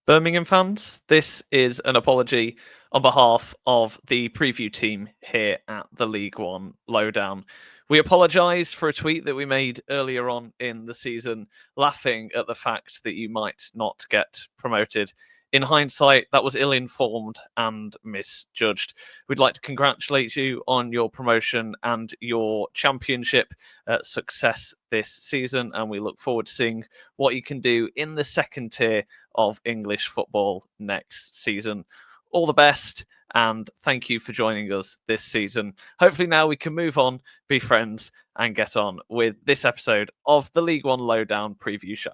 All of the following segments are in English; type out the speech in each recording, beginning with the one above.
Birmingham fans, this is an apology on behalf of the preview team here at the League One Lowdown. We apologise for a tweet that we made earlier on in the season, laughing at the fact that you might not get promoted. In hindsight, that was ill-informed and misjudged. We'd like to congratulate you on your promotion and your championship success this season, and we look forward to seeing what you can do in the second tier of English football next season. All the best, and thank you for joining us this season. Hopefully now we can move on, be friends, and get on with this episode of the League One Lowdown preview show.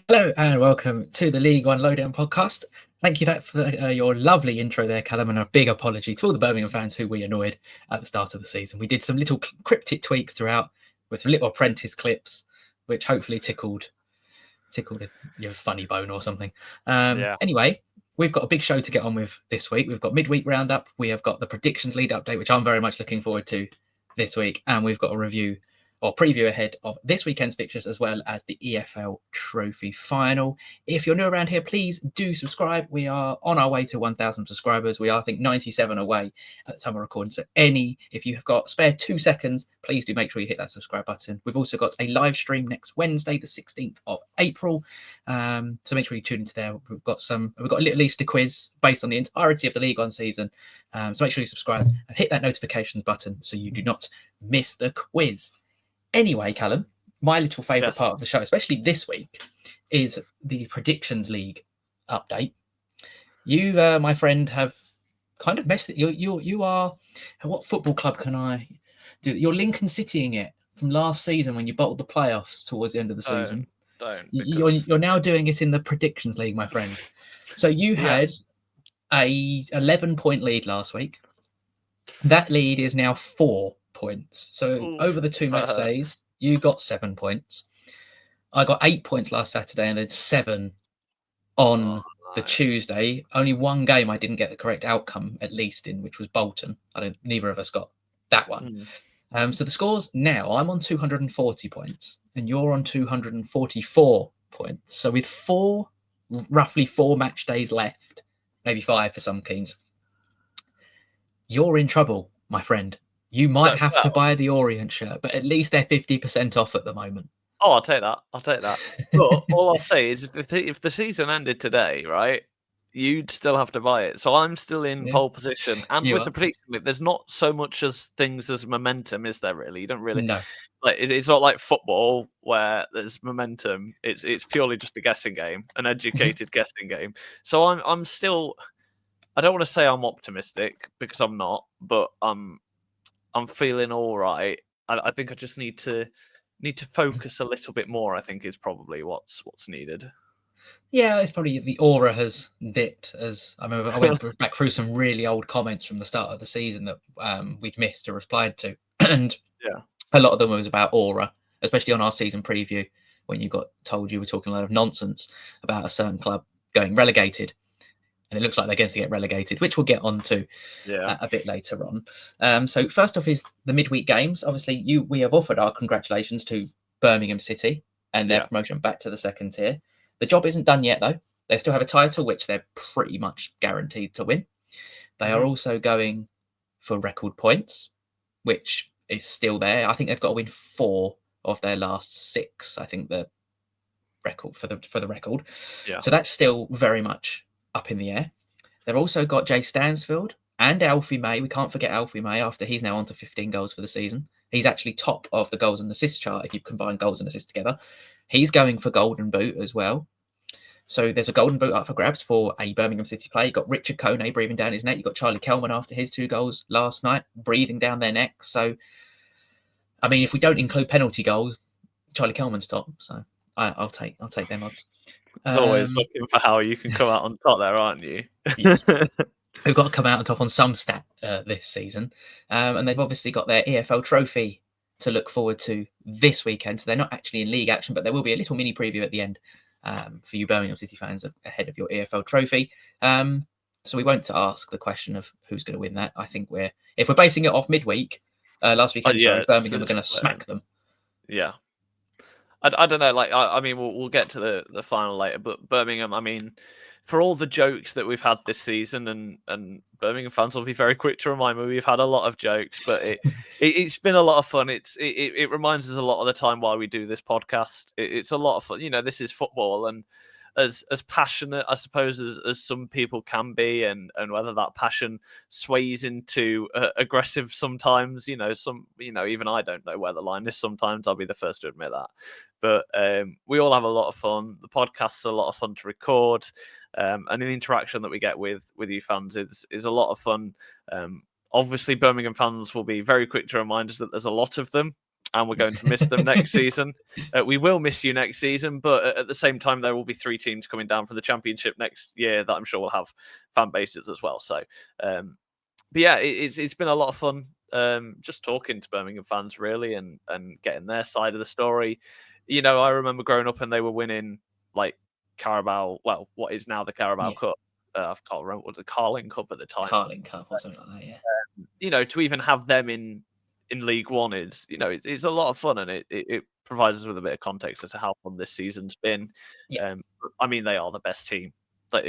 Hello and welcome to the League One Lowdown podcast. Thank you for your lovely intro there, Callum, and a big apology to all the Birmingham fans who we annoyed at the start of the season. We did some little cryptic tweaks throughout with some little apprentice clips, which hopefully tickled your funny bone or something. Anyway, we've got a big show to get on with this week. We've got midweek roundup. We have got the predictions lead update, which I'm very much looking forward to this week. And we've got a review or preview ahead of this weekend's fixtures, as well as the EFL Trophy Final. If you're new around here, please do subscribe. We are on our way to 1,000 subscribers. We are, I think, 97 away at the time of recording. So if you have got spare 2 seconds, please do make sure you hit that subscribe button. We've also got a live stream next Wednesday, the 16th of April. So make sure you tune into there. We've got a little Easter quiz based on the entirety of the League One season. So make sure you subscribe and hit that notifications button so you do not miss the quiz. Anyway, Callum, my little favourite part of the show, especially this week, is the Predictions League update. You, my friend, have kind of messed it. You are. What football club can I do? You're Lincoln Citying it from last season when you bottled the playoffs towards the end of the season. You're now doing it in the Predictions League, my friend. So you had a 11-point lead last week. That lead is now 4 points. So over the 2 match days, you got 7 points. I got 8 points last Saturday and then 7 on the Tuesday. Only one game I didn't get the correct outcome, at least in, which was Bolton. Neither of us got that one. So the scores now, I'm on 240 points and you're on 244 points. So with roughly 4 match days left, maybe 5 for some teams, you're in trouble, my friend. You might have to buy the Orient shirt, but at least they're 50% off at the moment. Oh, I'll take that. But all I'll say is if the season ended today, right, you'd still have to buy it. So I'm still in pole position. And with the prediction, there's not so much as things as momentum, is there really? You don't really... No. It's not like football where there's momentum. It's purely just a guessing game, an educated guessing game. So I'm still... I don't want to say I'm optimistic because I'm not, but I'm feeling all right. I think I just need to focus a little bit more, I think, is probably what's needed. Yeah, it's probably the aura has dipped. As I remember, I went back through some really old comments from the start of the season that we'd missed or replied to. And a lot of them was about aura, especially on our season preview when you got told you were talking a lot of nonsense about a certain club going relegated. And it looks like they're going to get relegated, which we'll get on to a bit later on. So first off is the midweek games. Obviously, we have offered our congratulations to Birmingham City and their promotion back to the second tier. The job isn't done yet, though. They still have a title, which they're pretty much guaranteed to win. They are also going for record points, which is still there. I think they've got to win 4 of their last 6. I think the record for the record. Yeah. So that's still very much up in the air. They've also got Jay Stansfield and Alfie May. We can't forget Alfie May after he's now on to 15 goals for the season. He's actually top of the goals and assists chart if you combine goals and assists together. He's going for Golden Boot as well. So there's a Golden Boot up for grabs for a Birmingham City player. You've got Richard Kone breathing down his neck. You've got Charlie Callum after his 2 goals last night breathing down their neck. So, I mean, if we don't include penalty goals, Charlie Callum's top. So I'll take them odds. There's always looking for how you can come out on top there, aren't you? Yes. They've got to come out on top on some stat this season. And they've obviously got their EFL Trophy to look forward to this weekend. So they're not actually in league action, but there will be a little mini preview at the end for you Birmingham City fans ahead of your EFL Trophy. So we won't ask the question of who's going to win that. I think if we're basing it off midweek, last weekend, Birmingham are going to smack them. Yeah. I don't know. Like, I mean, we'll get to the final later, but Birmingham, I mean, for all the jokes that we've had this season, and Birmingham fans will be very quick to remind me we've had a lot of jokes, but it's been a lot of fun. It reminds us a lot of the time while we do this podcast. It's a lot of fun. This is football, and as passionate, I suppose, as some people can be, and whether that passion sways into aggressive sometimes. Even I don't know where the line is sometimes. I'll be the first to admit that. But we all have a lot of fun. The podcast's a lot of fun to record, and the interaction that we get with you fans is a lot of fun. Obviously, Birmingham fans will be very quick to remind us that there's a lot of them, and we're going to miss them next season. We will miss you next season, but at the same time, there will be 3 teams coming down from the Championship next year that I'm sure will have fan bases as well. So, but yeah, it's been a lot of fun just talking to Birmingham fans, really, and getting their side of the story. I remember growing up and they were winning like Carabao, well, what is now the Carabao Cup. I can't remember what the Carling Cup at the time. Carling Cup or something like that, yeah. To even have them in League One is, it's a lot of fun, and it provides us with a bit of context as to how fun this season's been. Yeah. I mean, they are the best team. Like,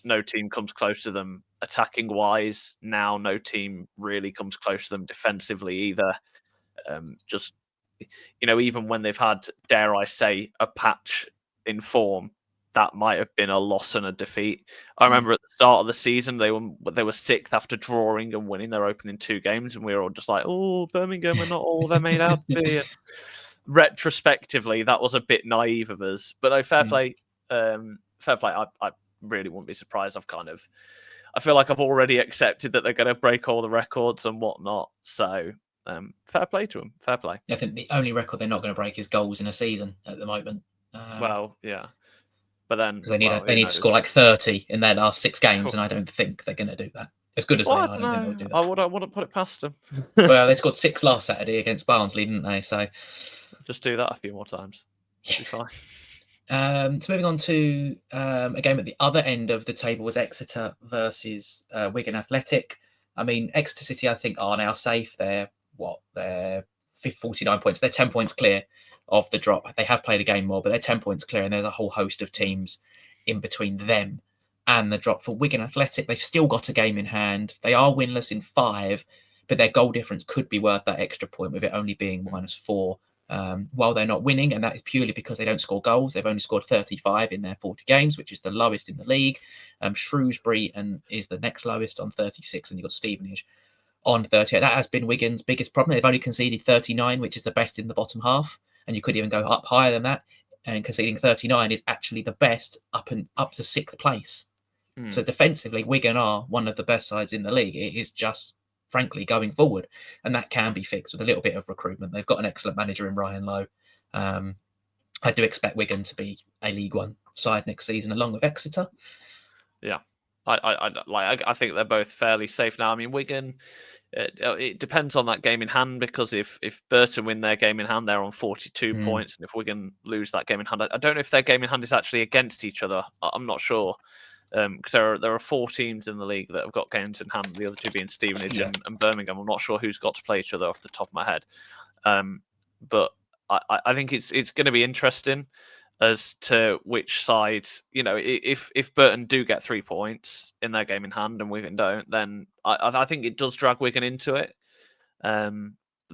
no team comes close to them attacking wise. Now, no team really comes close to them defensively either. Even when they've had, dare I say, a patch in form, that might have been a loss and a defeat. I remember at the start of the season, they were sixth after drawing and winning their opening 2 games, and we were all just like, "Oh, Birmingham are not all they're made out to be." And retrospectively, that was a bit naive of us, but no, fair play. Fair play. I really wouldn't be surprised. I feel like I've already accepted that they're going to break all the records and whatnot. So fair play to them. Fair play. I think the only record they're not going to break is goals in a season at the moment. Well, yeah. But then they need to score like 30 in their last 6 games, and I don't think they're going to do that. As good as they are, I don't think they'll do that. I wouldn't put it past them. Well, they scored 6 last Saturday against Barnsley, didn't they? So just do that a few more times. It'll be fine. So moving on to a game at the other end of the table was Exeter versus Wigan Athletic. I mean, Exeter City, I think, are now safe. They're 49 points. They're 10 points clear of the drop. They have played a game more, but they're 10 points clear, and there's a whole host of teams in between them and the drop. For Wigan Athletic, they've still got a game in hand. They are winless in 5, but their goal difference could be worth that extra point, with it only being -4 while they're not winning, and that is purely because they don't score goals. They've only scored 35 in their 40 games, which is the lowest in the league. Shrewsbury is the next lowest on 36, and you've got Stevenage on 38. That has been Wigan's biggest problem. They've only conceded 39, which is the best in the bottom half, and you could even go up higher than that. And conceding 39 is actually the best up to 6th place. So defensively, Wigan are one of the best sides in the league. It is just, frankly, going forward, and that can be fixed with a little bit of recruitment. They've got an excellent manager in Ryan Lowe. I do expect Wigan to be a League One side next season, along with Exeter. Yeah, I think they're both fairly safe now. I mean, Wigan, it depends on that game in hand, because if Burton win their game in hand, they're on 42 points, and if Wigan lose that game in hand, I don't know if their game in hand is actually against each other. I'm not sure, because there are 4 teams in the league that have got games in hand. The other 2 being Stevenage and Birmingham. I'm not sure who's got to play each other off the top of my head, but I think it's going to be interesting as to which side, if Burton do get 3 points in their game in hand and Wigan don't, then I think it does drag Wigan into it. But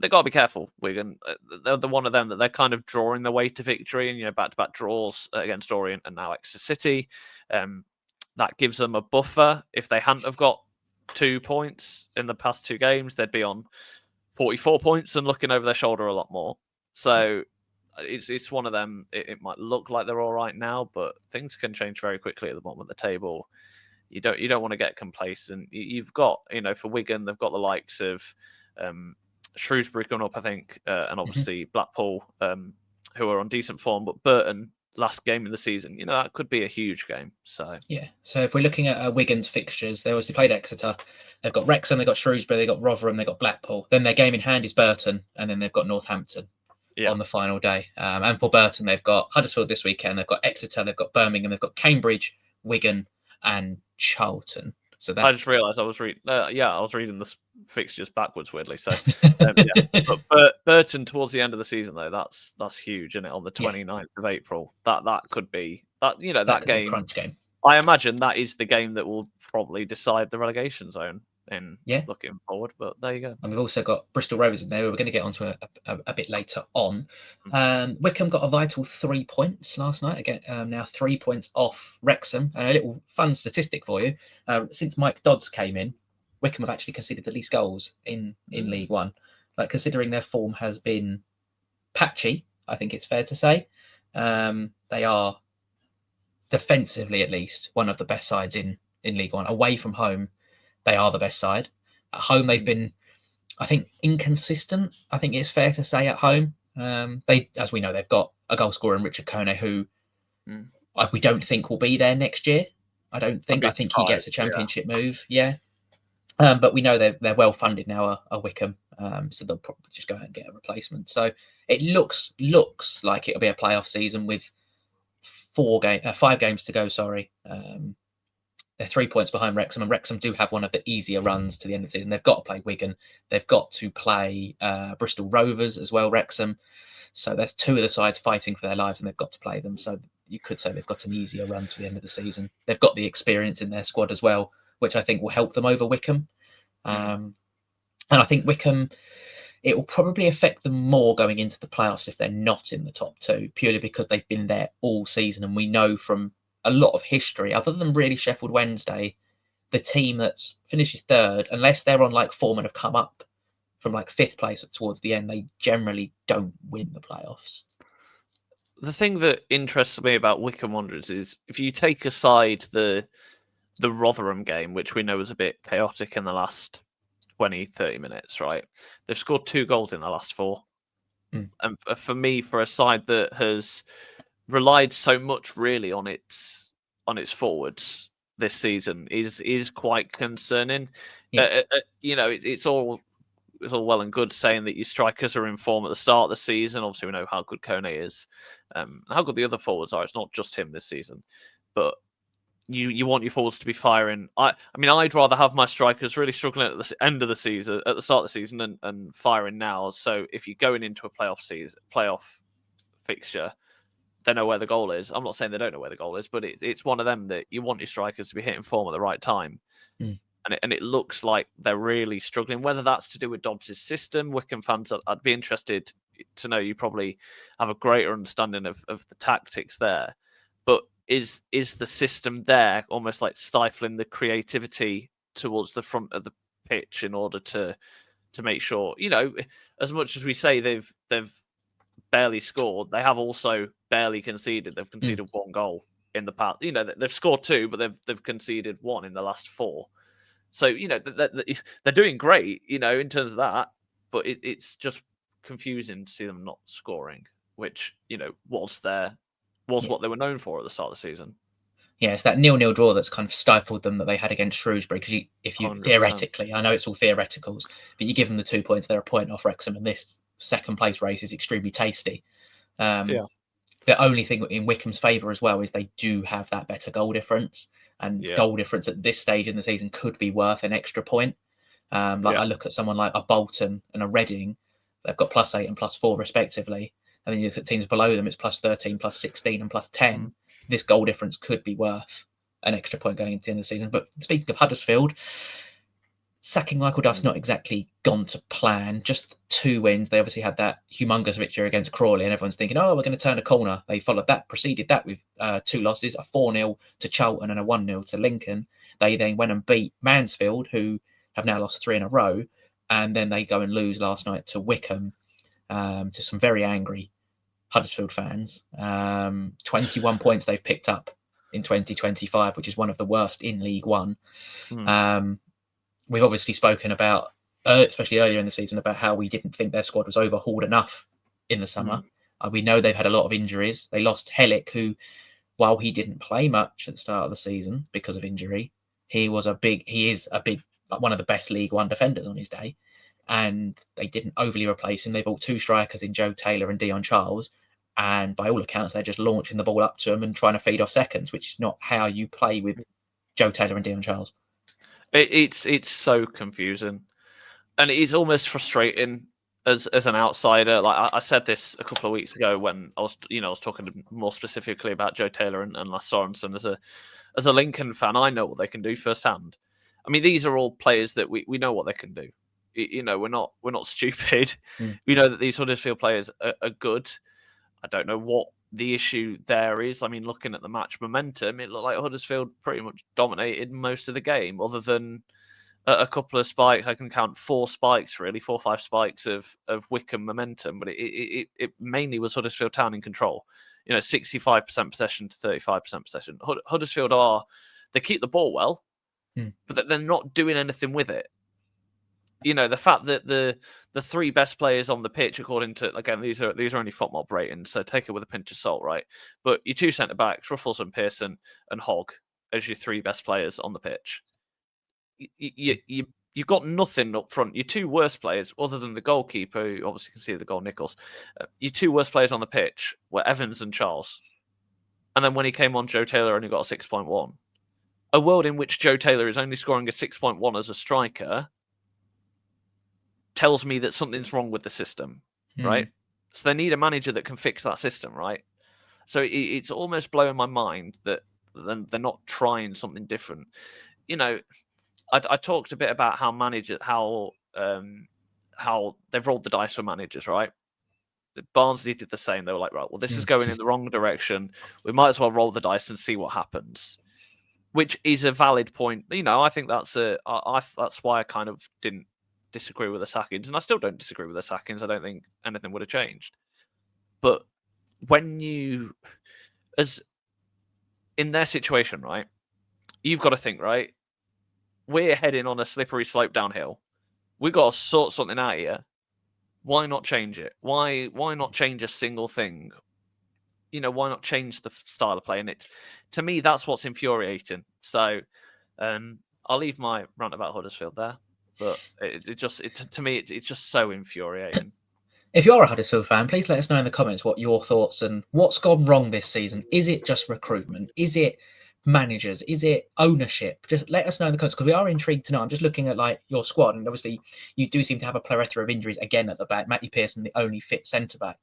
they've got to be careful, Wigan. They're the one of them that they're kind of drawing their way to victory, and back-to-back draws against Orient and now Exeter City. That gives them a buffer. If they hadn't have got 2 points in the past 2 games, they'd be on 44 points and looking over their shoulder a lot more. So it's one of them. It might look like they're all right now, but things can change very quickly at the bottom of the table. You don't want to get complacent. You've got, for Wigan, they've got the likes of Shrewsbury coming up, I think, and obviously Blackpool, who are on decent form, but Burton last game of the season, that could be a huge game. So if we're looking at Wigan's fixtures, they obviously played Exeter. They've got Wrexham, they've got Shrewsbury, they've got Rotherham, they've got Blackpool. Then their game in hand is Burton, and then they've got Northampton. on the final day. And for Burton, they've got Huddersfield this weekend. They've got Exeter. They've got Birmingham. They've got Cambridge, Wigan, and Charlton. So that I just realised I was reading. I was reading the fixtures backwards weirdly. So but Burton towards the end of the season though, that's huge, isn't it? On the 29th of April, that could be that that game. Crunch game. I imagine that is the game that will probably decide the relegation zone in looking forward. But there you go. And we've also got Bristol Rovers in there. We're going to get onto a bit later on. Wycombe got a vital 3 points last night. Again, now 3 points off Wrexham. And a little fun statistic for you: since Mike Dodds came in, Wycombe have actually conceded the least goals in League One. Like, considering their form has been patchy, I think it's fair to say they are, defensively at least, one of the best sides in League One. Away from home, they are the best side. At home, they've been, I think, inconsistent. I think it's fair to say at home. They, as we know, they've got a goal scorer in Richard Kone, who we don't think will be there next year. I don't think. I think he gets a championship move. Yeah. But we know they're well funded now, Wycombe. So they'll probably just go out and get a replacement. So it looks like it'll be a playoff season with 5 games to go. They're 3 points behind Wrexham, and Wrexham do have one of the easier runs to the end of the season. They've got to play Wigan. They've got to play Bristol Rovers as well, Wrexham. So there's 2 of the sides fighting for their lives, and they've got to play them. So you could say they've got an easier run to the end of the season. They've got the experience in their squad as well, which I think will help them over Wycombe. And I think Wycombe, it will probably affect them more going into the playoffs if they're not in the top 2, purely because they've been there all season. And we know from a lot of history, other than really Sheffield Wednesday, the team that finishes 3rd, unless they're on like form and have come up from like 5th place towards the end, they generally don't win the playoffs. The thing that interests me about Wycombe Wanderers is if you take aside the Rotherham game, which we know was a bit chaotic in the last 20-30 minutes, right? They've scored 2 goals in the last 4. And for me, for a side that has relied so much really on its forwards this season is quite concerning. It's all well and good saying that your strikers are in form at the start of the season. Obviously, we know how good Kone is, how good the other forwards are. It's not just him this season, but you want your forwards to be firing. I mean, I'd rather have my strikers really struggling at the end of the season, at the start of the season, and firing now. So if you're going into a playoff fixture, they know where the goal is. I'm not saying they don't know where the goal is, but it's one of them that you want your strikers to be hitting form at the right time. And it looks like they're really struggling. Whether that's to do with Dodds' system, Wycombe fans, I'd be interested to know. You probably have a greater understanding of the tactics there. But is the system there almost like stifling the creativity towards the front of the pitch in order to make sure, as much as we say they've barely scored, they have also barely conceded. They've conceded 1 goal in the past. They've scored 2, but they've conceded 1 in the last 4. So they're doing great, in terms of that. But it's just confusing to see them not scoring, which was what they were known for at the start of the season. Yeah, it's that 0-0 draw that's kind of stifled them that they had against Shrewsbury. Because if you 100%. Theoretically, I know it's all theoreticals, but you give them the 2 points, they're a point off Wrexham, and this 2nd place race is extremely tasty. The only thing in Wycombe's favour as well is they do have that better goal difference, and goal difference at this stage in the season could be worth an extra point. I look at someone like a Bolton and a Reading, they've got +8 and +4 respectively. And then you look at teams below them, it's +13, +16 and +10. This goal difference could be worth an extra point going into the end of the season. But speaking of Huddersfield, sacking Michael Duff's not exactly gone to plan. Just 2 wins. They obviously had that humongous victory against Crawley, and everyone's thinking, we're going to turn a corner. They preceded that with 2 losses, a 4-0 to Charlton and a 1-0 to Lincoln. They then went and beat Mansfield, who have now lost 3 in a row. And then they go and lose last night to Wycombe, to some very angry Huddersfield fans. 21 points they've picked up in 2025, which is one of the worst in League One. We've obviously spoken about, especially earlier in the season, about how we didn't think their squad was overhauled enough in the summer. We know they've had a lot of injuries. They lost Hellick, who, while he didn't play much at the start of the season because of injury, he is a big, one of the best League One defenders on his day. and they didn't overly replace him. They bought 2 strikers in Joe Taylor and Dion Charles, and by all accounts, they're just launching the ball up to him and trying to feed off seconds, which is not how you play with Joe Taylor and Dion Charles. It's so confusing, and it's almost frustrating as an outsider. Like I said this a couple of weeks ago when I was talking more specifically about Joe Taylor and Lasse Sorensen as a Lincoln fan. I know what they can do firsthand. I mean, these are all players that we know what they can do. We're not stupid. We know that these Huddersfield players are good. I don't know what the issue there is. I mean, looking at the match momentum, it looked like Huddersfield pretty much dominated most of the game, other than a couple of spikes. I can count 4 spikes, really, 4 or 5 spikes of Wycombe momentum, but it mainly was Huddersfield Town in control. 65% possession to 35% possession. Huddersfield they keep the ball well, but they're not doing anything with it. The fact that the 3 best players on the pitch, according to, again, these are only FOTMOB ratings, so take it with a pinch of salt, right? But your 2 centre backs, Ruffles and Pearson and Hogg, as your 3 best players on the pitch. You've got nothing up front. Your 2 worst players, other than the goalkeeper, who obviously can see the goal, Nichols. Your 2 worst players on the pitch were Evans and Charles. And then when he came on, Joe Taylor only got a 6.1. A world in which Joe Taylor is only scoring a 6.1 as a striker tells me that something's wrong with the system, right? So they need a manager that can fix that system, right? So it's almost blowing my mind that they're not trying something different. I talked a bit about how they've rolled the dice for managers, right? Barnsley did the same. They were like, right, well, this is going in the wrong direction. We might as well roll the dice and see what happens, which is a valid point. I think that's why I kind of didn't disagree with the sackings, and I still don't disagree with the sackings. I don't think anything would have changed. But when as in their situation, right, you've got to think, right, we're heading on a slippery slope downhill. We've got to sort something out here. Why not change it? Why not change a single thing? Why not change the style of play? And to me, that's what's infuriating. So I'll leave my rant about Huddersfield there. But to me, it's just so infuriating. If you're a Huddersfield fan, please let us know in the comments what your thoughts and what's gone wrong this season. Is it just recruitment? Is it managers? Is it ownership? Just let us know in the comments, because we are intrigued to know. I'm just looking at your squad, and obviously you do seem to have a plethora of injuries again at the back. Matthew Pearson, the only fit centre back.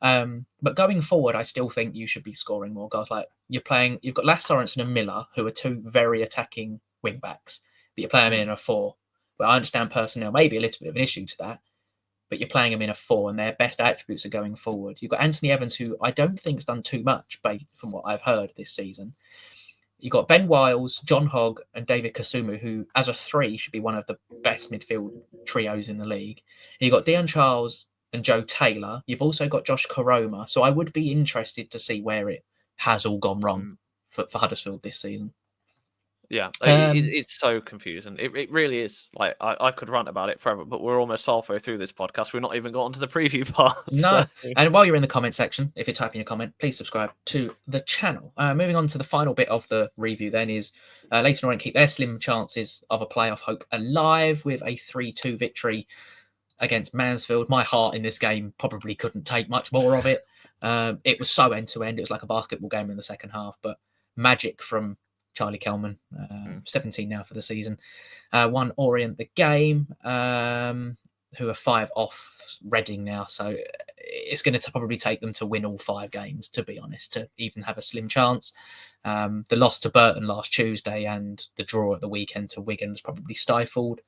But going forward, I still think you should be scoring more goals. Like you've got Lasse Sorensen and Miller, who are 2 very attacking wing backs, but you're playing them in a 4. But I understand personnel may be a little bit of an issue to that, but you're playing them in a 4, and their best attributes are going forward. You've got Anthony Evans, who I don't think's done too much from what I've heard this season. You've got Ben Wiles, John Hogg, and David Kasumu, who, as a 3, should be one of the best midfield trios in the league. You've got Dion Charles and Joe Taylor. You've also got Josh Koroma. So I would be interested to see where it has all gone wrong for Huddersfield this season. Yeah, it's so confusing. It really is. Like I could rant about it forever, but we're almost halfway through this podcast. We're not even got onto the preview part. No. So. And while you're in the comment section, if you're typing a comment, please subscribe to the channel. Moving on to the final bit of the review then is Leyton Orient keep their slim chances of a playoff hope alive with a 3-2 victory against Mansfield. My heart in this game probably couldn't take much more of it. It was so end-to-end. It was like a basketball game in the second half, but magic from Charlie Callum, 17 now for the season. Won Orient the game, who are 5 off Reading now. So it's going to probably take them to win all 5 games, to be honest, to even have a slim chance. The loss to Burton last Tuesday and the draw at the weekend to Wigan was probably stifled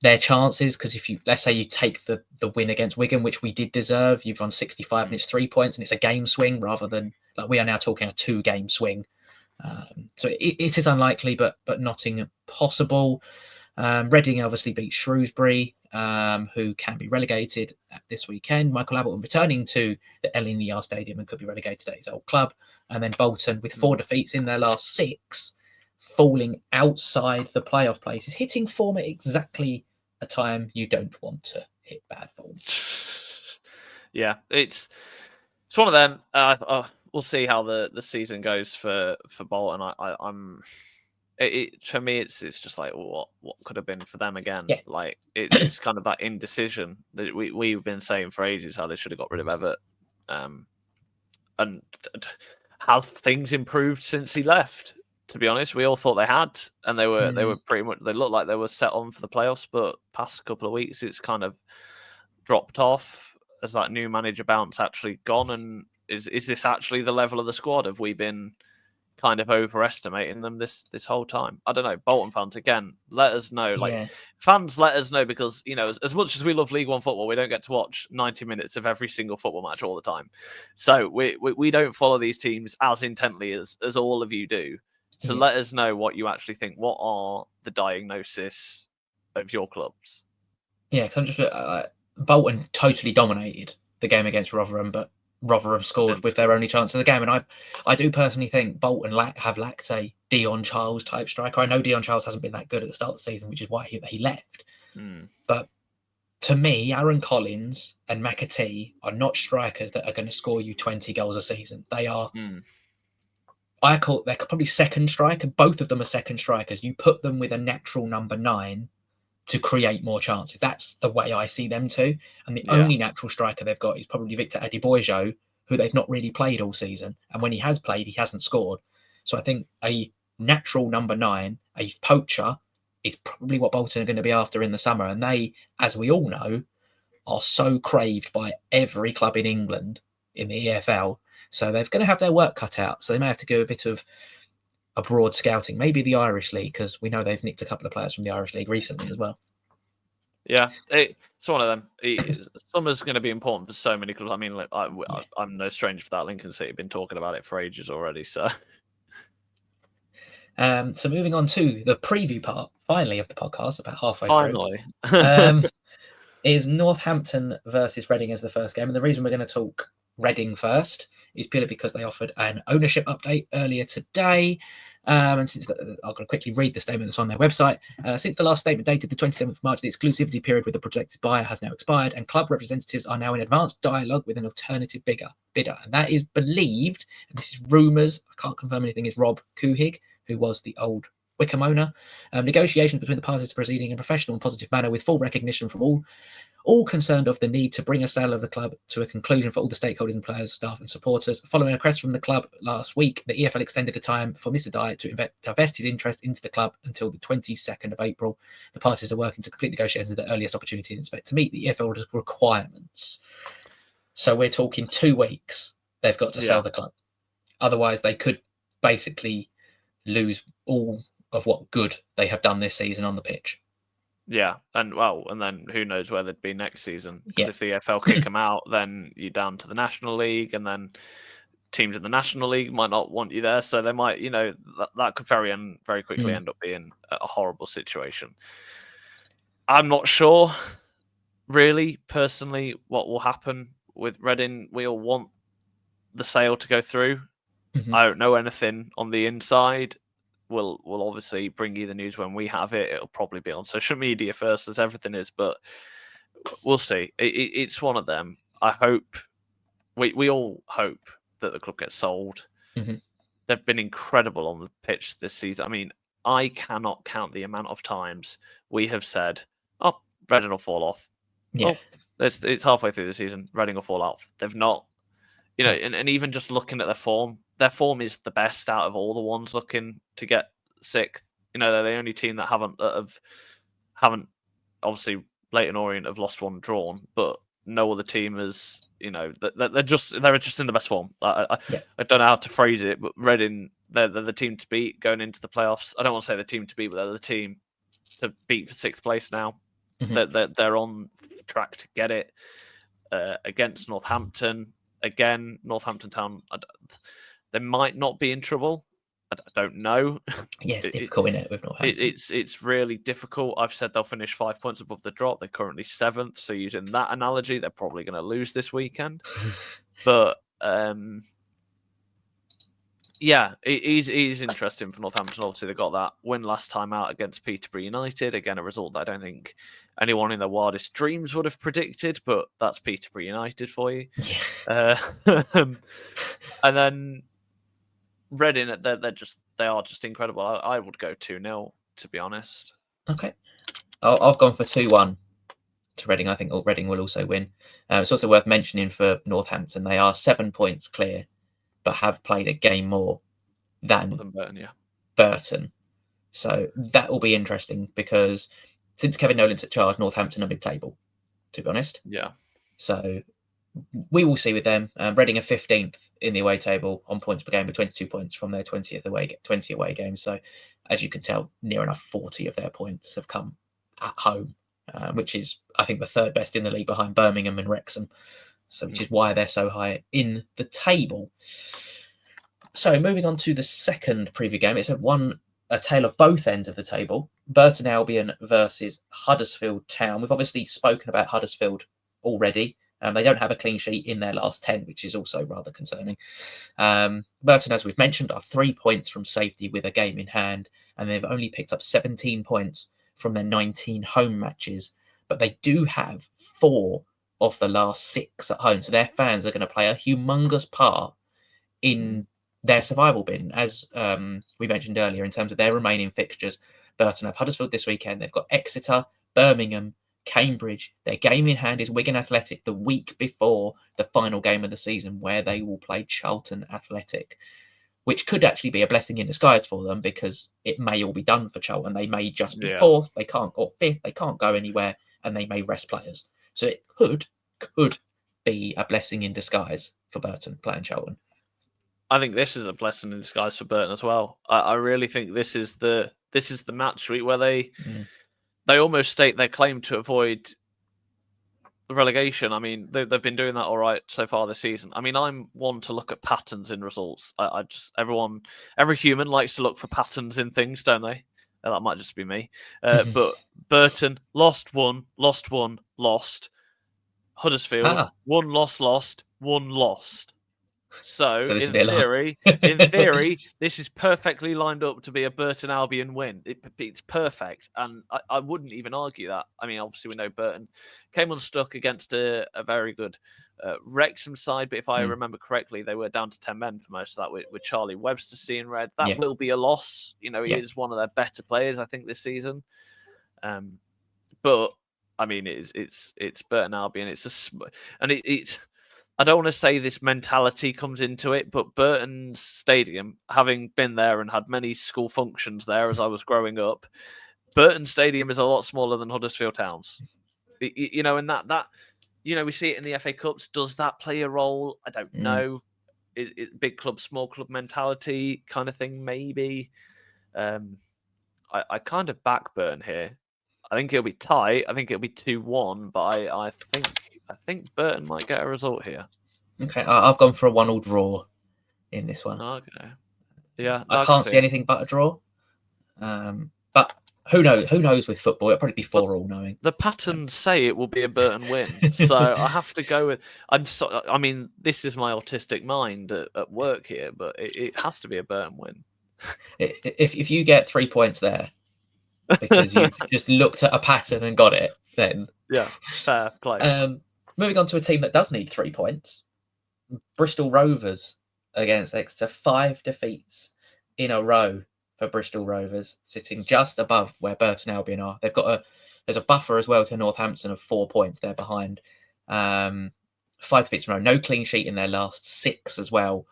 their chances, because let's say you take the win against Wigan, which we did deserve, you've won 65 and it's 3 points and it's a game swing rather than, like, we are now talking a 2-game swing. So it is unlikely, but not impossible. Reading obviously beat Shrewsbury, who can be relegated this weekend. Michael Appleton returning to the LNER Stadium and could be relegated at his old club. And then Bolton, with 4 defeats in their last 6, falling outside the playoff places, hitting form at exactly a time you don't want to hit bad form. Yeah, it's one of them. We'll see how the season goes for Bolton. To me, it's just like what could have been for them again. Yeah. Like it's kind of that indecision that we've been saying for ages how they should have got rid of Everett. And have things improved since he left? To be honest, we all thought they had, and they were pretty much, they looked like they were set on for the playoffs. But past couple of weeks, it's kind of dropped off as that new manager bounce actually gone. And is this actually the level of the squad? Have we been kind of overestimating them this whole time? I don't know. Bolton fans, again, let us know. Like fans, let us know, because as much as we love League One football, we don't get to watch 90 minutes of every single football match all the time. So we don't follow these teams as intently as all of you do. So let us know what you actually think. What are the diagnosis of your clubs? Yeah, because I'm just Bolton totally dominated the game against Rotherham, but Rotherham scored with their only chance of the game. And I do personally think Bolton have lacked a Dion Charles type striker. I know Dion Charles hasn't been that good at the start of the season, which is why he left. But to me, Aaron Collins and McAtee are not strikers that are going to score you 20 goals a season. They are. They're probably second striker. Both of them are second strikers. You put them with a natural number 9 to create more chances. That's the way I see them too. And the only natural striker they've got is probably Victor Adebojo, who they've not really played all season. And when he has played, he hasn't scored. So I think a natural number 9, a poacher, is probably what Bolton are going to be after in the summer. And they, as we all know, are so craved by every club in England in the EFL. So they're going to have their work cut out. So they may have to go a bit of abroad scouting, maybe the Irish League, because we know they've nicked a couple of players from the Irish League recently as well. Yeah, it's one of them. Summer's going to be important for so many clubs. I mean, I'm no stranger for that. Lincoln City have been talking about it for ages already. So moving on to the preview part, finally, of the podcast, about halfway through, is Northampton versus Reading as the first game. And the reason we're going to talk Reading first is purely because they offered an ownership update earlier today. And since I'm going to quickly read the statement that's on their website. Since the last statement dated the 27th of March, the exclusivity period with the projected buyer has now expired, and club representatives are now in advanced dialogue with an alternative bidder. And that is believed, and this is rumours, I can't confirm anything, is Rob Kuhig, who was the old Wycombe owner. Negotiations between the parties are proceeding in a professional and positive manner, with full recognition from all concerned of the need to bring a sale of the club to a conclusion for all the stakeholders and players, staff and supporters. Following a request from the club last week, the EFL extended the time for Mr. Dye to divest his interest into the club until the 22nd of April. The parties are working to complete negotiations at the earliest opportunity and expect to meet the EFL requirements. So we're talking 2 weeks they've got to sell the club. Otherwise, they could basically lose all of what good they have done this season on the pitch. Yeah, and then who knows where they'd be next season? Because if the EFL kick them out, then you're down to the National League, and then teams in the National League might not want you there. So they might, that could very quickly end up being a horrible situation. I'm not sure, really, personally, what will happen with Reading. We all want the sale to go through. I don't know anything on the inside. We'll obviously bring you the news when we have it. It'll probably be on social media first, as everything is, but we'll see. It's one of them. I hope, we all hope that the club gets sold. They've been incredible on the pitch this season. I mean, I cannot count the amount of times we have said, "Oh, Reading will fall off." Yeah, it's halfway through the season. Reading will fall off. They've not, and even just looking at their form is the best out of all the ones looking to get 6th. They're the only team that haven't obviously Leyton Orient have lost 1, drawn, but no other team has. They're just in the best form. I don't know how to phrase it, but Reading, they're the team to beat going into the playoffs. I don't want to say the team to beat, but they're the team to beat for 6th place now. They're on track to get it against Northampton. Again, Northampton Town, they might not be in trouble. I don't know. Yeah, it's difficult, isn't it, with Northampton? It's really difficult. I've said they'll finish 5 points above the drop. They're currently 7th. So using that analogy, they're probably going to lose this weekend. But yeah, it is interesting for Northampton. Obviously, they got that win last time out against Peterborough United. Again, a result that I don't think anyone in their wildest dreams would have predicted, but that's Peterborough United for you. Yeah. And then Reading, they are just incredible. I would go 2-0, to be honest. Okay, I've gone for 2-1 to Reading. I think Reading will also win. It's also worth mentioning for Northampton, they are 7 points clear, but have played a game more than Burton, yeah. Burton. So that will be interesting because since Kevin Nolan's at charge, Northampton are mid-table, to be honest. Yeah. So we will see with them. Reading are 15th in the away table on points per game with 22 points from their 20 away games. So as you can tell, near enough 40 of their points have come at home, which is, I think, the third best in the league behind Birmingham and Wrexham. So which is why they're so high in the table. So moving on to the second preview game, it's a tale of both ends of the table. Burton Albion versus Huddersfield Town. We've obviously spoken about Huddersfield already. They don't have a clean sheet in their last 10, which is also rather concerning. Burton, as we've mentioned, are 3 points from safety with a game in hand, and they've only picked up 17 points from their 19 home matches. But they do have 4 of the last 6 at home. So their fans are going to play a humongous part in their survival bin, as we mentioned earlier, in terms of their remaining fixtures. Burton have Huddersfield this weekend. They've got Exeter, Birmingham, Cambridge. Their game in hand is Wigan Athletic the week before the final game of the season, where they will play Charlton Athletic, which could actually be a blessing in disguise for them because it may all be done for Charlton. They may just be fourth, they can't, or fifth, they can't go anywhere, and they may rest players. So it could be a blessing in disguise for Burton playing Charlton. I think this is a blessing in disguise for Burton as well. I really think this is the match week where they almost state their claim to avoid the relegation. I mean, they've been doing that all right so far this season. I mean, I'm one to look at patterns in results. Every human likes to look for patterns in things, don't they? That might just be me. But Burton lost, won, lost, won, lost. Huddersfield won, lost, won, lost. So in theory, this is perfectly lined up to be a Burton Albion win. It's perfect, and I wouldn't even argue that. I mean, obviously we know Burton came unstuck against a very good Wrexham side, but if I remember correctly, they were down to 10 men for most of that with Charlie Webster seeing red. That will be a loss. You know, he is one of their better players, I think, this season. But I mean, it's Burton Albion. It's I don't want to say this mentality comes into it, but Burton's Stadium, having been there and had many school functions there as I was growing up, Burton Stadium is a lot smaller than Huddersfield Town's. You know, and that we see it in the FA Cups. Does that play a role? I don't know. It big club, small club mentality kind of thing, maybe. I kind of back Burton here. I think it'll be tight. I think it'll be 2-1, but I think Burton might get a result here. Okay, I've gone for a 1-1 draw in this one. Okay, yeah, I can't see anything but a draw. But who knows? Who knows with football? It'll probably be 4-4 knowing. The patterns say it will be a Burton win, so I have to go with. I mean, this is my autistic mind at work here, but it has to be a Burton win. If you get 3 points there because you've just looked at a pattern and got it, then yeah, fair play. Moving on to a team that does need 3 points, Bristol Rovers against Exeter. 5 defeats in a row for Bristol Rovers, sitting just above where Burton Albion are. There's a buffer as well to Northampton of 4 points. They're behind. 5 defeats in a row. No clean sheet in their last 6 as well.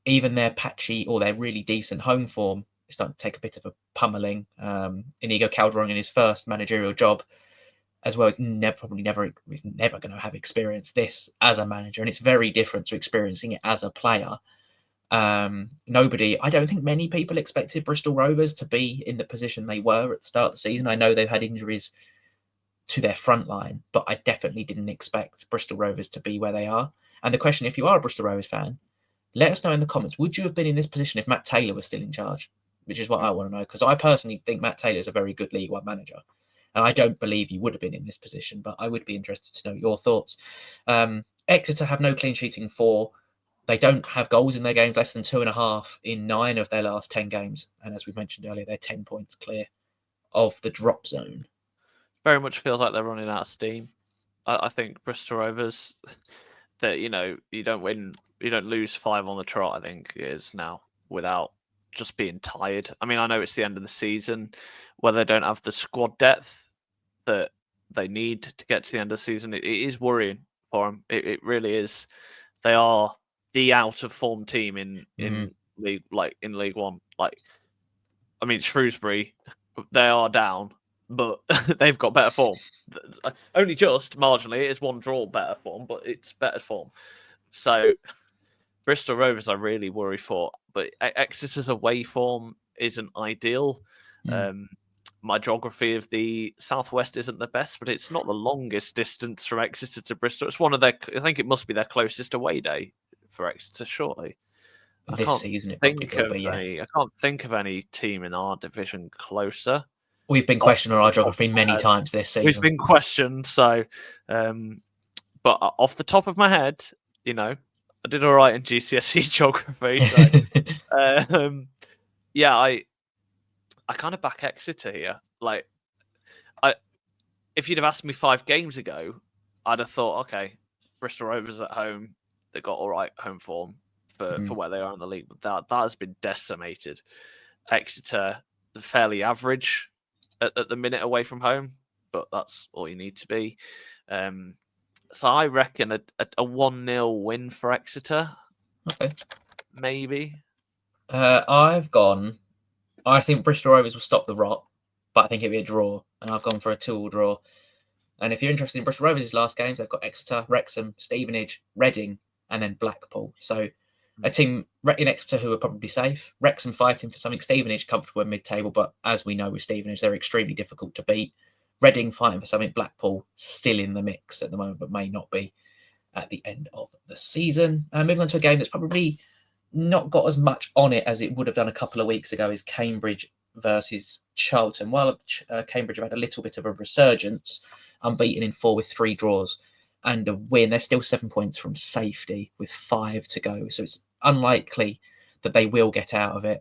Even their patchy or their really decent home form is starting to take a bit of a pummeling. Inigo Calderon in his first managerial job as well, he's never going to have experienced this as a manager, and it's very different to experiencing it as a player. I don't think many people expected Bristol Rovers to be in the position they were at the start of the season. I know they've had injuries to their front line, but I definitely didn't expect Bristol Rovers to be where they are. And the question, if you are a Bristol Rovers fan, let us know in the comments, would you have been in this position if Matt Taylor was still in charge? Which is what I want to know, because I personally think Matt Taylor is a very good League One manager. And I don't believe you would have been in this position, but I would be interested to know your thoughts. Exeter have no clean sheet in 4. They don't have goals in their games, less than 2.5 in 9 of their last 10 games. And as we mentioned earlier, they're 10 points clear of the drop zone. Very much feels like they're running out of steam. I think Bristol Rovers, that you don't win lose 5 on the trot, I think it is now, without just being tired. I mean, I know it's the end of the season, where they don't have the squad depth that they need to get to the end of the season. It is worrying for them. It really is. They are the out of form team in league, like in League One. Like, I mean, Shrewsbury, they are down, but they've got better form. Only just marginally. It is one draw better form, but it's better form. So Bristol Rovers I really worry for, but Exeter's away form isn't ideal. My geography of the southwest isn't the best, but it's not the longest distance from Exeter to Bristol. It's one of their. I think it must be their closest away day for Exeter, surely. This season, it probably will be. I can't think of any team in our division closer. We've been questioned on our geography many times this season. We've been questioned, so. But off the top of my head, I did all right in GCSE geography. So, yeah, I kind of back Exeter here. Like, if you'd have asked me 5 games ago, I'd have thought, okay, Bristol Rovers at home, they got all right home form for where they are in the league, but that has been decimated. Exeter, fairly average at the minute away from home, but that's all you need to be. So I reckon a 1-0 win for Exeter. Okay. Maybe. I think Bristol Rovers will stop the rot, but I think it'll be a draw, and I've gone for a 2-2 draw. And if you're interested in Bristol Rovers' last games, they've got Exeter, Wrexham, Stevenage, Reading, and then Blackpool. So a team in Exeter who are probably safe. Wrexham fighting for something. Stevenage comfortable in mid-table, but as we know with Stevenage, they're extremely difficult to beat. Reading fighting for something. Blackpool still in the mix at the moment, but may not be at the end of the season. Moving on to a game that's probably not got as much on it as it would have done a couple of weeks ago is Cambridge versus Charlton. While Cambridge have had a little bit of a resurgence, unbeaten in 4 with 3 draws and a win. They're still 7 points from safety with 5 to go. So it's unlikely that they will get out of it.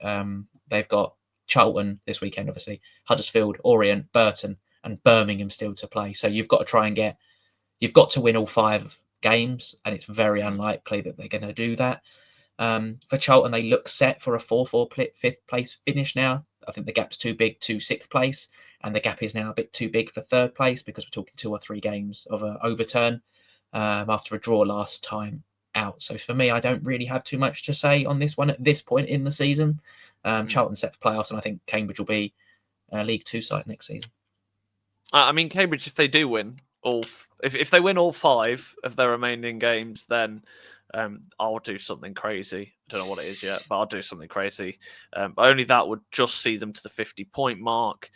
They've got Charlton this weekend, obviously, Huddersfield, Orient, Burton, and Birmingham still to play. So you've got to win all 5 games, and it's very unlikely that they're going to do that. For Charlton, they look set for a 4-4 5th place finish now. I think the gap's too big to 6th place, and the gap is now a bit too big for 3rd place because we're talking 2 or 3 games of an overturn after a draw last time out. So for me, I don't really have too much to say on this one at this point in the season. Charlton set for playoffs, and I think Cambridge will be a League 2 side next season. I mean, Cambridge, if they do win if they win all 5 of their remaining games, then I'll do something crazy. I don't know what it is yet, but I'll do something crazy. But only that would just see them to the 50-point mark.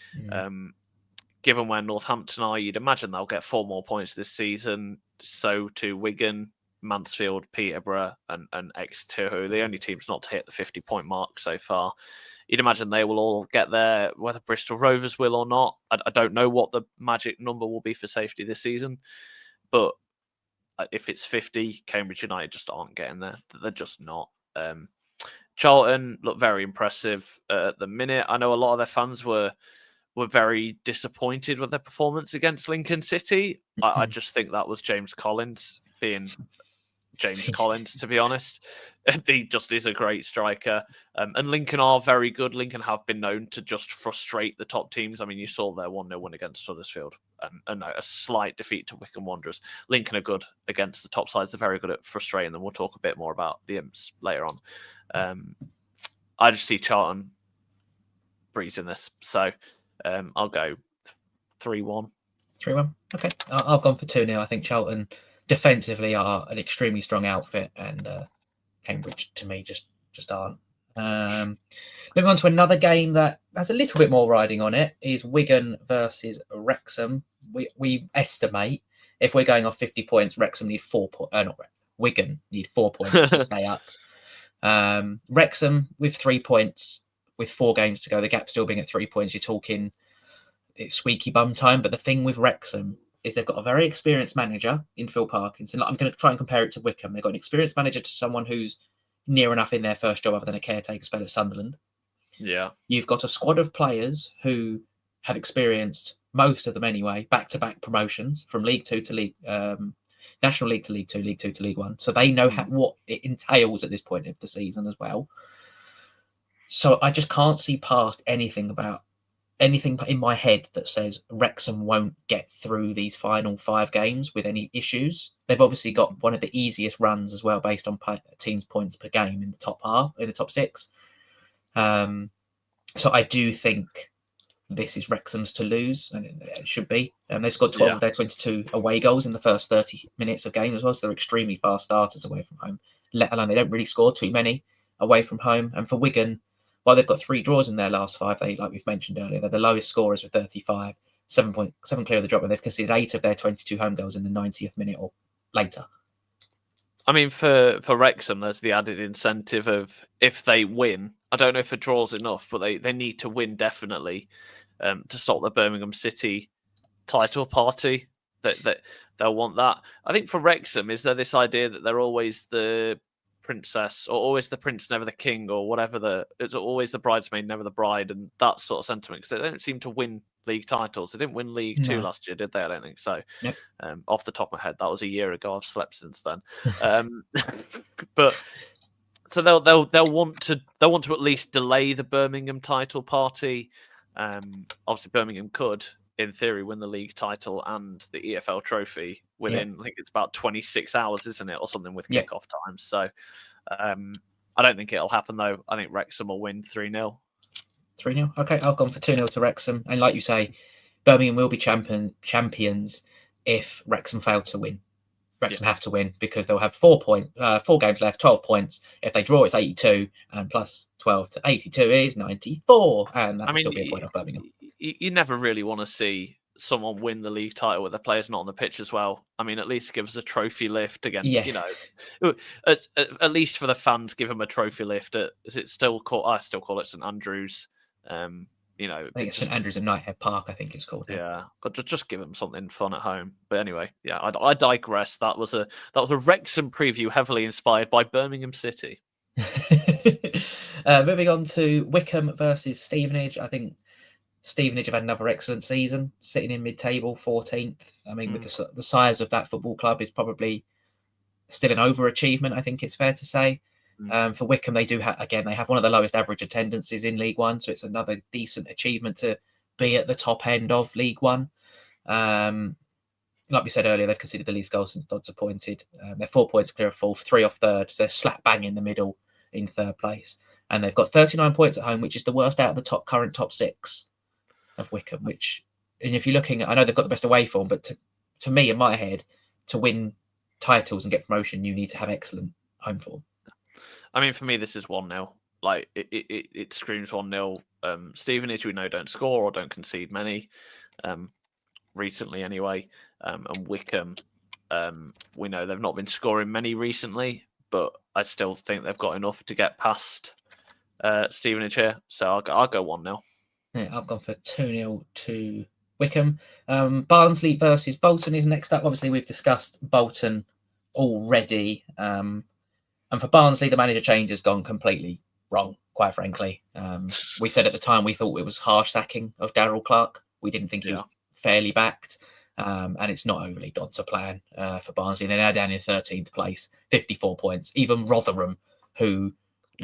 Given where Northampton are, you'd imagine they'll get 4 more points this season. So to Wigan, Mansfield, Peterborough, and Exeter, who are the only teams not to hit the 50-point mark so far. You'd imagine they will all get there, whether Bristol Rovers will or not. I don't know what the magic number will be for safety this season, but if it's 50, Cambridge United just aren't getting there. They're just not. Charlton look very impressive at the minute. I know a lot of their fans were very disappointed with their performance against Lincoln City. I just think that was James Collins being James Collins, to be honest. He just is a great striker. And Lincoln are very good. Lincoln have been known to just frustrate the top teams. I mean, you saw their 1-0 win against Huddersfield and a slight defeat to Wycombe Wanderers. Lincoln are good against the top sides. They're very good at frustrating them. We'll talk a bit more about the Imps later on. I just see Charlton breezing this. So I'll go 3-1. 3-1. Okay. I've gone for 2-0. I think Charlton defensively are an extremely strong outfit, and Cambridge to me just aren't. Moving on to another game that has a little bit more riding on it is Wigan versus Wrexham. We estimate if we're going off 50 points, Wrexham need 4 points. Wigan need 4 points to stay up. Wrexham with 3 points with 4 games to go. The gap still being at 3 points. You're talking it's squeaky bum time. But the thing with Wrexham is they've got a very experienced manager in Phil Parkinson. I'm going to try and compare it to Wycombe. They've got an experienced manager to someone who's near enough in their first job other than a caretaker spell at Sunderland. Yeah. You've got a squad of players who have experienced, most of them anyway, back-to-back promotions from League 2 to National League to League Two, League Two to League One. So they know what it entails at this point of the season as well. So I just can't see past anything in my head that says Wrexham won't get through these final 5 games with any issues. They've obviously got one of the easiest runs as well, based on teams' points per game in the top 6. So I do think this is Wrexham's to lose, and it should be. They scored 12 of their 22 away goals in the first 30 minutes of game as well, so they're extremely fast starters away from home, let alone they don't really score too many away from home. And for Wigan, while they've got 3 draws in their last 5, they, like we've mentioned earlier, they're the lowest scorers with 35, 7 clear of the drop, and they've conceded 8 of their 22 home goals in the 90th minute or later. I mean, for Wrexham, there's the added incentive of, if they win, I don't know if a draw's enough, but they need to win definitely to stop the Birmingham City title party. That they'll want that. I think for Wrexham, is there this idea that they're always the princess, or always the prince, never the king, or whatever. It's always the bridesmaid, never the bride, and that sort of sentiment, because they don't seem to win league titles. They didn't win League Two last year, did they? I don't think so. Yep. Off the top of my head, that was a year ago. I've slept since then. But so they'll want to at least delay the Birmingham title party. Obviously, Birmingham could, in theory, win the league title and the EFL Trophy within, I think it's about 26 hours, isn't it, or something, with kickoff times. So I don't think it'll happen, though. I think Wrexham will win 3-0. 3-0. Okay, I've gone for 2-0 to Wrexham. And like you say, Birmingham will be champions if Wrexham fail to win. Wrexham have to win, because they'll have 4 games left, 12 points. If they draw, it's 82, and plus 12 to 82 is 94, and that'll still be a point off Birmingham. You never really want to see someone win the league title with the players not on the pitch as well. I mean, at least give us a trophy lift against, at least for the fans, give them a trophy lift. Is it still called? I still call it St Andrews. I think it's St Andrews at Knighthead Park, I think it's called. Yeah, but just give them something fun at home. But anyway, I digress. That was a Wrexham preview, heavily inspired by Birmingham City. Moving on to Wycombe versus Stevenage. I think Stevenage have had another excellent season, sitting in mid-table, 14th. I mean, with the size of that football club, is probably still an overachievement, I think it's fair to say. For Wycombe, they do they have one of the lowest average attendances in League One, so it's another decent achievement to be at the top end of League One. Like we said earlier, they've conceded the least goals since Dodds appointed. They're 4 points clear of fourth, 3 off third, so they're slap bang in the middle in third place. And they've got 39 points at home, which is the worst out of the current top 6 of Wycombe. And if you're looking, I know they've got the best away form, but to me, in my head, to win titles and get promotion, you need to have excellent home form. I mean, for me, this is 1-0. Like, it screams 1-0. Stevenage, we know, don't score or don't concede many, recently anyway. And Wycombe, we know they've not been scoring many recently, but I still think they've got enough to get past Stevenage here. So I'll go 1-0. Yeah, I've gone for 2-0 to Wycombe. Barnsley versus Bolton is next up. Obviously, we've discussed Bolton already. And for Barnsley, the manager change has gone completely wrong, quite frankly. We said at the time we thought it was harsh sacking of Darryl Clark. We didn't think he was fairly backed. And it's not overly gone to plan for Barnsley. They're now down in 13th place, 54 points. Even Rotherham, who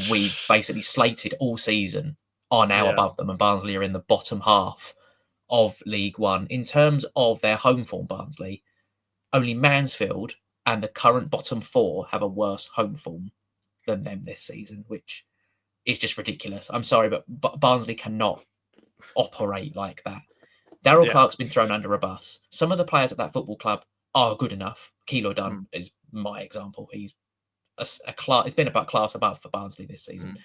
we basically slated all season, are now above them. And Barnsley are in the bottom half of League One. In terms of their home form, Barnsley, only Mansfield and the current bottom 4 have a worse home form than them this season, which is just ridiculous. I'm sorry, but Barnsley cannot operate like that. Darryl Clark's been thrown under a bus. Some of the players at that football club are good enough. Kilo Dunn is my example. He's it's been about class above for Barnsley this season.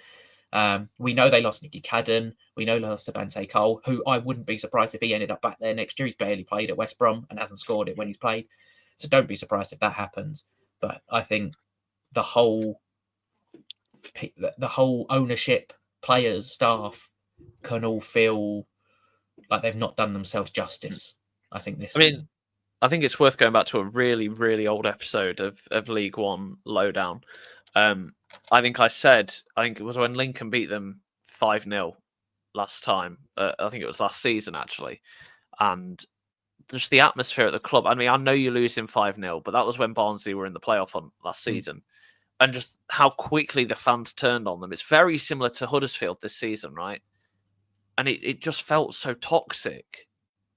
We know they lost Nicky Cadden. We know they lost Devante Cole, who I wouldn't be surprised if he ended up back there next year. He's barely played at West Brom and hasn't scored it when he's played. So don't be surprised if that happens. But I think the whole ownership, players, staff can all feel like they've not done themselves justice. I think this season. I think it's worth going back to a really, really old episode of League One Lowdown. I think it was when Lincoln beat them 5-0 last time. I think it was last season, actually. And just the atmosphere at the club. I mean, I know you're losing 5-0, but that was when Barnsley were in the playoff on last season. And just how quickly the fans turned on them. It's very similar to Huddersfield this season, right? And it just felt so toxic.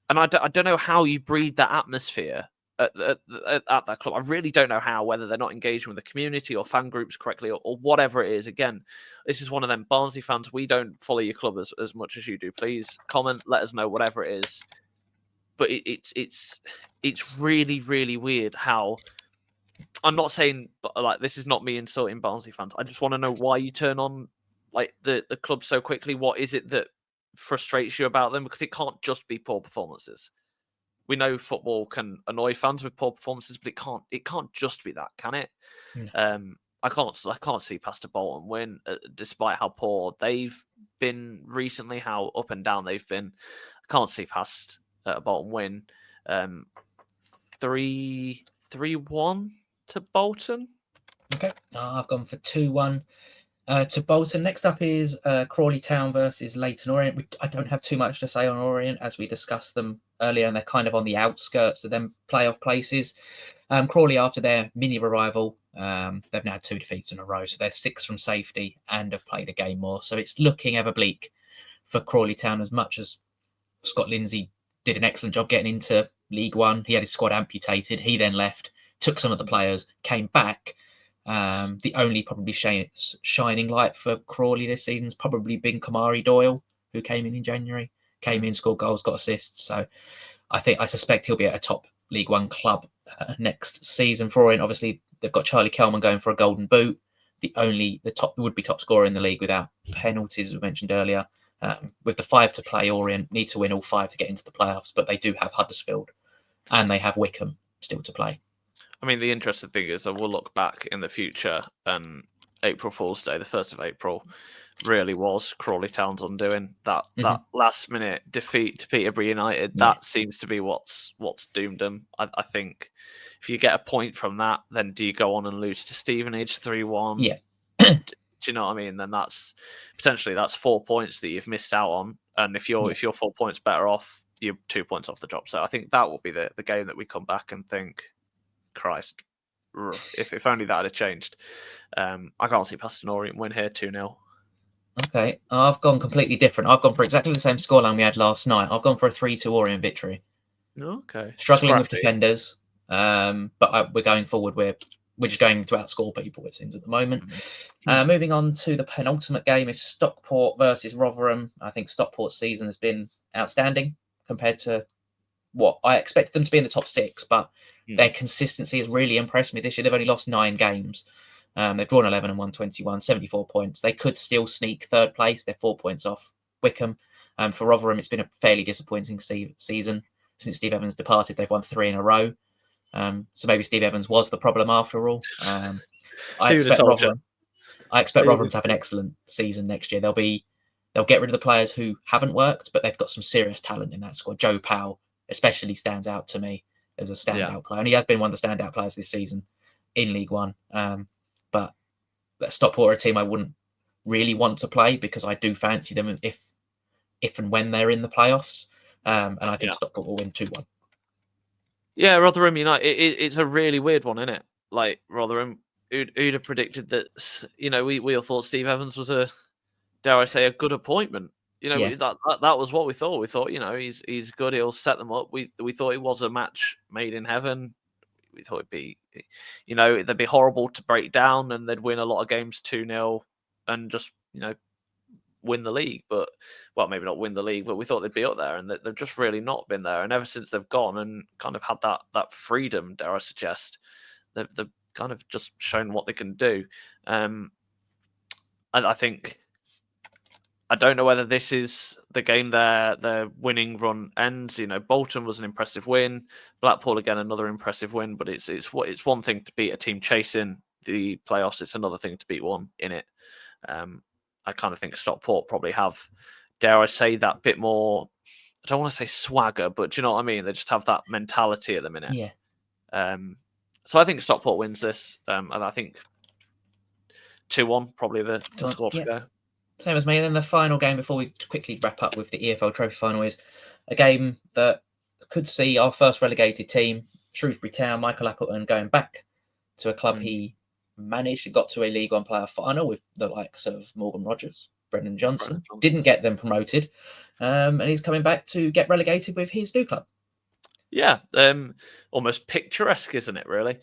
And I don't know how you breed that atmosphere at that club. I really don't know how, whether they're not engaging with the community or fan groups correctly or whatever it is. Again, this is one of them Barnsley fans. We don't follow your club as much as you do. Please comment, let us know, whatever it is. But it's really, really weird how... I'm not saying, like, this is not me insulting Barnsley fans. I just want to know why you turn on, like, the club so quickly. What is it that frustrates you about them? Because it can't just be poor performances. We know football can annoy fans with poor performances, but it can't just be that, can it? No. I can't see past a Bolton win, despite how poor they've been recently, how up and down they've been. I can't see past a Bolton win. 3-1 to Bolton. Okay, I've gone for 2-1 to Bolton. Next up is Crawley Town versus Leyton Orient. I don't have too much to say on Orient, as we discussed them earlier, and they're kind of on the outskirts of them playoff places. Crawley, after their mini revival, they've now had 2 defeats in a row, so they're 6 from safety and have played a game more. So it's looking ever bleak for Crawley Town, as much as Scott Lindsay did an excellent job getting into League One. He had his squad amputated. He then left, took some of the players, came back. The only probably shining light for Crawley this season has probably been Kamari Doyle, who came in January, came in, scored goals, got assists. So I suspect he'll be at a top League One club next season. For Orient, obviously, they've got Charlie Kelman going for a golden boot. The would-be top scorer in the league without penalties, as we mentioned earlier. With the 5 to play, Orient need to win all 5 to get into the playoffs, but they do have Huddersfield and they have Wycombe still to play. I mean, the interesting thing is that we'll look back in the future, and April Fool's Day, the 1st of April, really was Crawley Town's undoing. That last-minute defeat to Peterborough United, that seems to be what's doomed them. I think if you get a point from that, then do you go on and lose to Stevenage 3-1? Yeah. Do you know what I mean? Then that's 4 points that you've missed out on. And if you're 4 points better off, you're 2 points off the drop. So I think that will be the game that we come back and think, Christ, if only that had changed. I can't see past an Orient win here, 2-0. Okay, I've gone completely different. I've gone for exactly the same scoreline we had last night. I've gone for a 3-2 Orient victory. Okay. Struggling with defenders, but we're going forward. We're just going to outscore people, it seems, at the moment. Moving on to the penultimate game is Stockport versus Rotherham. I think Stockport's season has been outstanding compared to what I expected them to be in the top 6, but their consistency has really impressed me this year. They've only lost 9 games. They've drawn 11 and won 21, 74 points. They could still sneak 3rd place. They're 4 points off Wycombe. For Rotherham, it's been a fairly disappointing season. Since Steve Evans departed, they've won 3 in a row. So maybe Steve Evans was the problem after all. I expect Rotherham to have an excellent season next year. They'll get rid of the players who haven't worked, but they've got some serious talent in that squad. Joe Powell especially stands out to me as a standout player, and he has been one of the standout players this season in League One. But Stockport are a team I wouldn't really want to play, because I do fancy them if and when they're in the playoffs. And I think Stockport will win 2-1. Yeah, Rotherham United, it's a really weird one, isn't it? Like, Rotherham, who'd have predicted that, we all thought Steve Evans was dare I say, a good appointment. That was what we thought. We thought, he's good, he'll set them up. We thought it was a match made in heaven. We thought it'd be, they'd be horrible to break down, and they'd win a lot of games 2-0 and just, win the league. But, well, maybe not win the league, but we thought they'd be up there, and they've just really not been there. And ever since they've gone and kind of had that freedom, dare I suggest, they've kind of just shown what they can do. And I think, I don't know whether this is the game their winning run ends. Bolton was an impressive win. Blackpool, again, another impressive win. But it's one thing to beat a team chasing the playoffs. It's another thing to beat one in it. I kind of think Stockport probably have, dare I say, that bit more, I don't want to say swagger, but do you know what I mean? They just have that mentality at the minute. Yeah. So I think Stockport wins this. And I think 2-1, probably the score to go. Same as me. And then the final game before we quickly wrap up with the EFL Trophy Final is a game that could see our first relegated team, Shrewsbury Town, Michael Appleton, going back to a club he managed. He got to a League One player final with the likes of Morgan Rogers, Brendan Johnson. Didn't get them promoted. And he's coming back to get relegated with his new club. Yeah, almost picturesque, isn't it, really?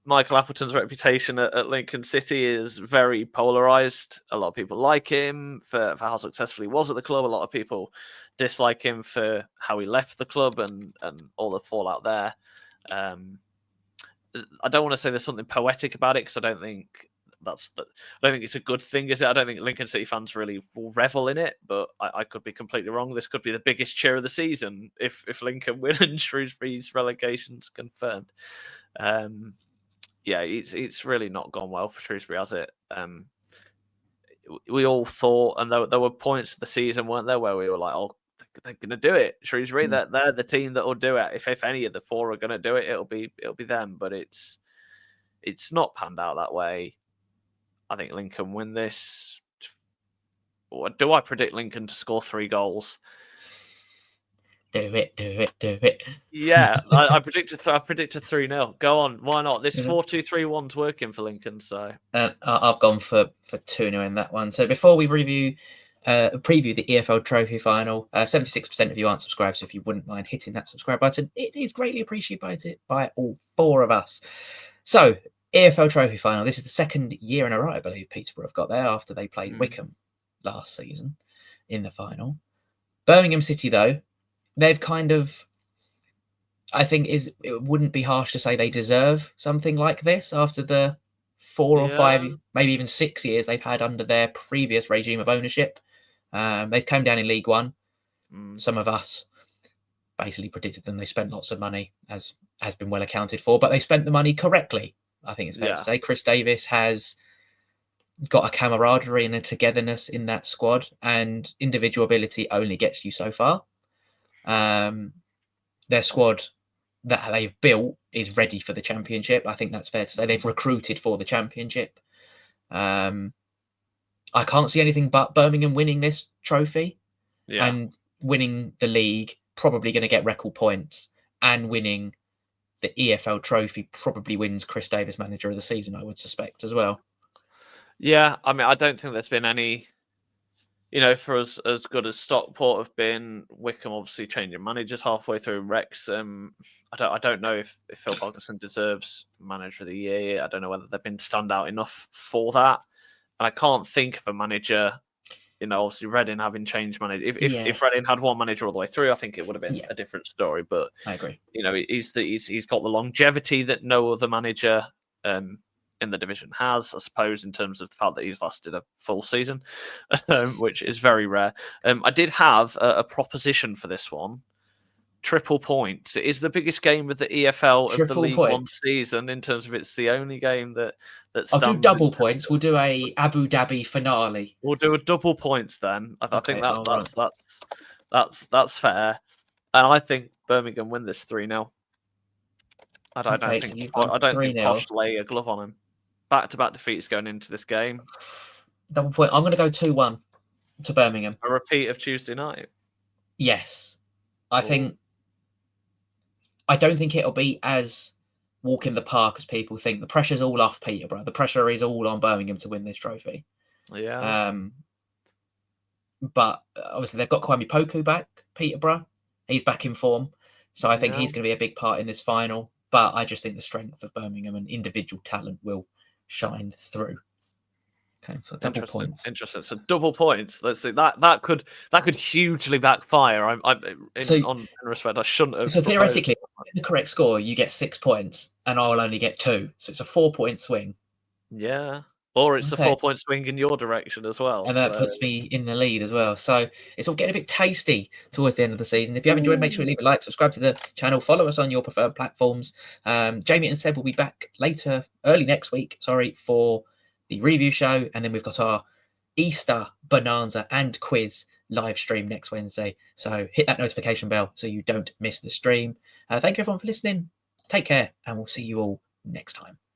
Michael Appleton's reputation at Lincoln City is very polarised. A lot of people like him for how successful he was at the club. A lot of people dislike him for how he left the club and all the fallout there. I don't want to say there's something poetic about it because I don't think it's a good thing, is it? I don't think Lincoln City fans really will revel in it, but I could be completely wrong. This could be the biggest cheer of the season if Lincoln win and Shrewsbury's relegation's confirmed. Yeah, it's really not gone well for Shrewsbury, has it? We all thought, and there were points of the season, weren't there, where we were like, oh, they're going to do it. Shrewsbury, they're the team that will do it. If any of the four are going to do it, it'll be them. But it's not panned out that way. I think Lincoln win this. Do I predict Lincoln to score 3 goals? Do it. Yeah, I predict a 3-0. Go on, why not? This 4-2-3-1's working for Lincoln, so I've gone for 2-0 in that one. So before we preview the EFL Trophy Final, 76% of you aren't subscribed. So if you wouldn't mind hitting that subscribe button, it is greatly appreciated by all 4 of us. So EFL Trophy Final. This is the second year in a row, I believe, Peterborough have got there after they played Wycombe last season in the final. Birmingham City, though, they've kind of, I think it wouldn't be harsh to say they deserve something like this after the 4 or 5, maybe even 6 years they've had under their previous regime of ownership. They've come down in League One. Some of us basically predicted them. They spent lots of money, as has been well accounted for, but they spent the money correctly. I think it's fair to say. Chris Davis has got a camaraderie and a togetherness in that squad, and individual ability only gets you so far. Their squad that they've built is ready for the Championship. I think that's fair to say. They've recruited for the Championship. I can't see anything but Birmingham winning this trophy and winning the league, probably going to get record points, and winning the EFL Trophy probably wins Chris Davis Manager of the Season, I would suspect, as well. Yeah, I mean, I don't think there's been any, for as good as Stockport have been. Wycombe obviously changing managers halfway through. Wrexham, I don't know if Phil Bogerson deserves Manager of the Year. I don't know whether they've been standout enough for that. And I can't think of a manager, obviously Reading having changed manager. If Reading had one manager all the way through, I think it would have been a different story. But I agree. He's got the longevity that no other manager in the division has, I suppose, in terms of the fact that he's lasted a full season, which is very rare. I did have a proposition for this one. Triple points. It is the biggest game of the EFL of the League One season in terms of it's the only game that stands. I'll do double points. We'll do a Abu Dhabi finale. We'll do a double points then. I think that's fair. And I think Birmingham win this 3-0. I don't think Posh lay a glove on him. Back-to-back defeats going into this game. Double point. I'm going to go 2-1 to Birmingham. A repeat of Tuesday night. Yes. I don't think it'll be as walk in the park as people think. The pressure's all off Peterborough. The pressure is all on Birmingham to win this trophy. Yeah. But obviously they've got Kwame Poku back, Peterborough. He's back in form. So I think he's going to be a big part in this final. But I just think the strength of Birmingham and individual talent will shine through. Okay, so double points. Interesting. So double points. Let's see. That could hugely backfire. In respect, I shouldn't have. So theoretically, the correct score, you get 6 points, and I'll only get 2. So it's a 4-point swing. Yeah. Or it's a 4-point swing in your direction as well. And that puts me in the lead as well. So it's all getting a bit tasty towards the end of the season. If you have enjoyed, make sure you leave a like, subscribe to the channel, follow us on your preferred platforms. Jamie and Seb will be back early next week, for the review show. And then we've got our Easter bonanza and quiz live stream next Wednesday. So hit that notification bell so you don't miss the stream. Thank you everyone for listening. Take care, and we'll see you all next time.